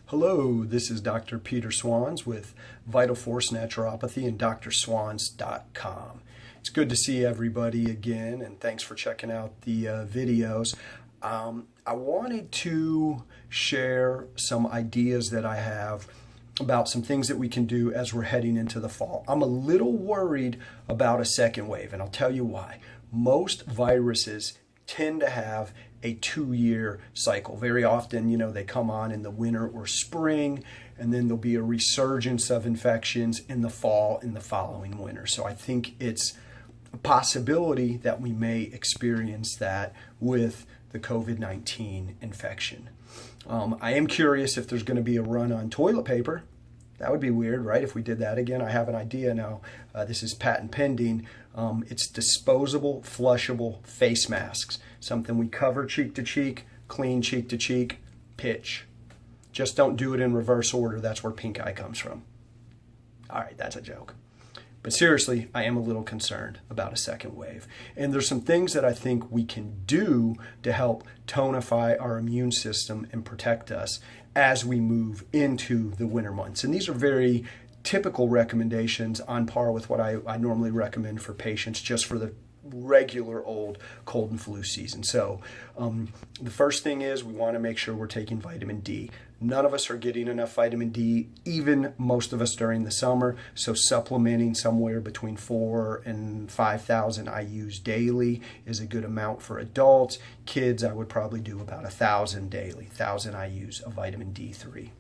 Hello, this is Dr. Peter Swanz with Vital Force Naturopathy and drswanz.com. It's good to see everybody again, and thanks for checking out the videos. I wanted to share some ideas that I have about some things that we can do as we're heading into the fall. I'm a little worried about a second wave, and I'll tell you why. Most viruses tend to have a 2-year cycle. Very often, they come on in the winter or spring, and then there'll be a resurgence of infections in the fall in the following winter. So I think it's a possibility that we may experience that with the COVID-19 infection. I am curious if there's going to be a run on toilet paper. That would be weird, right? If we did that again. I have an idea now. This is patent pending. It's disposable, flushable face masks. Something we cover cheek to cheek, clean cheek to cheek, pitch. Just don't do it in reverse order. That's where pink eye comes from. All right, that's a joke. But seriously, I am a little concerned about a second wave. And there's some things that I think we can do to help tonify our immune system and protect us as we move into the winter months. And these are very typical recommendations on par with what I normally recommend for patients just for the regular old cold and flu season. So the first thing is we want to make sure we're taking vitamin D. None of us are getting enough vitamin D, even most of us during the summer. So supplementing somewhere between 4,000 and 5,000 IUs daily is a good amount for adults. Kids, I would probably do about 1,000 daily, 1,000 IUs of vitamin D3.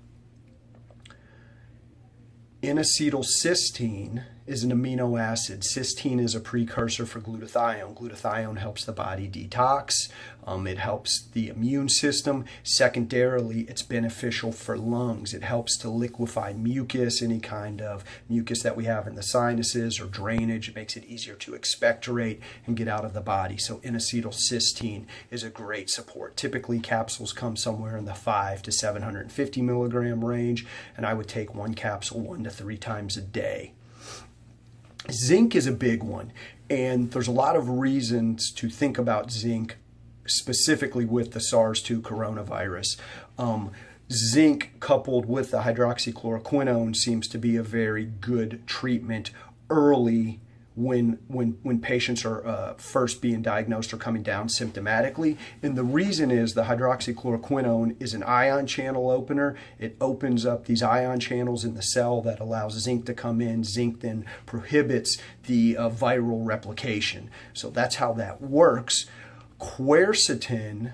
Acetyl cysteine is an amino acid. Cysteine is a precursor for glutathione. Glutathione helps the body detox. It helps the immune system. Secondarily, it's beneficial for lungs. It helps to liquefy mucus, any kind of mucus that we have in the sinuses or drainage. It makes it easier to expectorate and get out of the body. So Acetyl cysteine is a great support. Typically, capsules come somewhere in the 5 to 750 milligram range, and I would take one capsule 1 to 3 times a day. Zinc is a big one, and there's a lot of reasons to think about zinc specifically with the SARS-2 coronavirus. Zinc coupled with the hydroxychloroquine seems to be a very good treatment early when patients are first being diagnosed or coming down symptomatically. And the reason is the hydroxychloroquine is an ion channel opener. It opens up these ion channels in the cell that allows zinc to come in. Zinc then prohibits the viral replication. So that's how that works. Quercetin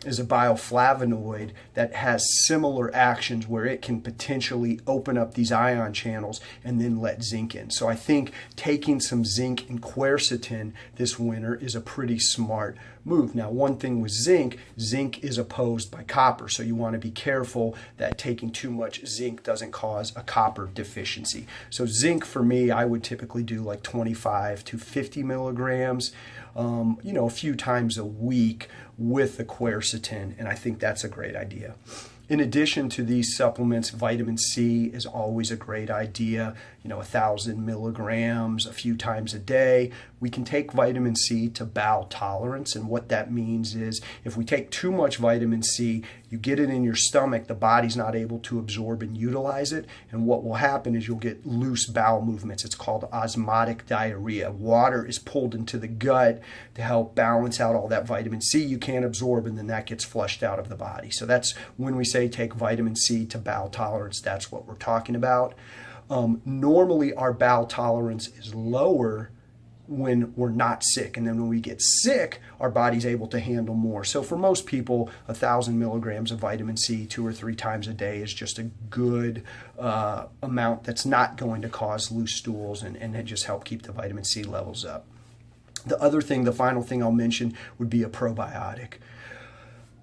is a bioflavonoid that has similar actions where it can potentially open up these ion channels and then let zinc in. So I think taking some zinc and quercetin this winter is a pretty smart move. Now, one thing with zinc is opposed by copper, so you want to be careful that taking too much zinc doesn't cause a copper deficiency. So zinc for me, I would typically do like 25 to 50 milligrams, a few times a week with the quercetin, and I think that's a great idea. In addition to these supplements, vitamin C is always a great idea. 1,000 milligrams a few times a day. We can take vitamin C to bowel tolerance, and what that means is if we take too much vitamin C, you get it in your stomach, the body's not able to absorb and utilize it, and what will happen is you'll get loose bowel movements. It's called osmotic diarrhea. Water is pulled into the gut to help balance out all that vitamin C you can't absorb, and then that gets flushed out of the body. So that's when we say take vitamin C to bowel tolerance, that's what we're talking about. Normally our bowel tolerance is lower when we're not sick, and then when we get sick, our body's able to handle more. So for most people, 1,000 milligrams of vitamin C 2 or 3 times a day is just a good amount that's not going to cause loose stools and just help keep the vitamin C levels up. The final thing I'll mention would be a probiotic.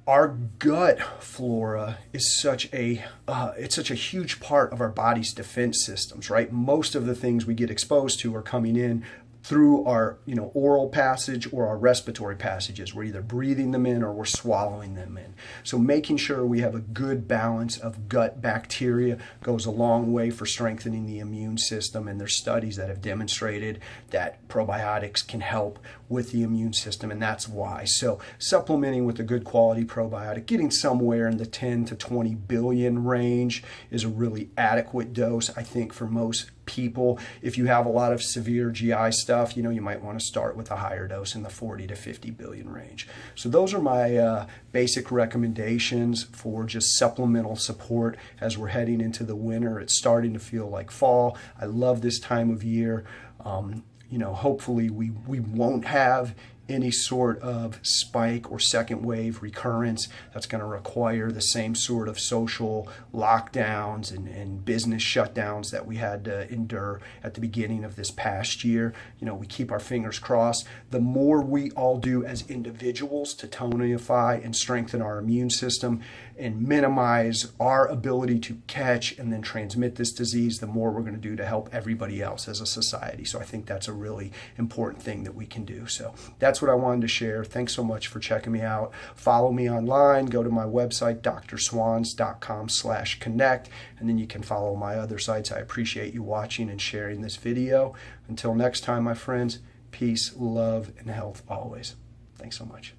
Our gut flora is such a huge part of our body's defense systems, right? Most of the things we get exposed to are coming in through our oral passage or our respiratory passages. We're either breathing them in or we're swallowing them in. So making sure we have a good balance of gut bacteria goes a long way for strengthening the immune system, and there's studies that have demonstrated that probiotics can help with the immune system, and that's why. So supplementing with a good quality probiotic, getting somewhere in the 10 to 20 billion range is a really adequate dose, I think, for most people. If you have a lot of severe GI stuff, you might want to start with a higher dose in the 40 to 50 billion range. So those are my basic recommendations for just supplemental support as we're heading into the winter. It's starting to feel like fall. I love this time of year. Hopefully we won't have any sort of spike or second wave recurrence that's going to require the same sort of social lockdowns and business shutdowns that we had to endure at the beginning of this past year. We keep our fingers crossed. The more we all do as individuals to tonify and strengthen our immune system and minimize our ability to catch and then transmit this disease, the more we're going to do to help everybody else as a society. So I think that's a really important thing that we can do. So that's what I wanted to share. Thanks so much for checking me out. Follow me online. Go to my website, drswanz.com/connect, and then you can follow my other sites. I appreciate you watching and sharing this video. Until next time, my friends, peace, love, and health always. Thanks so much.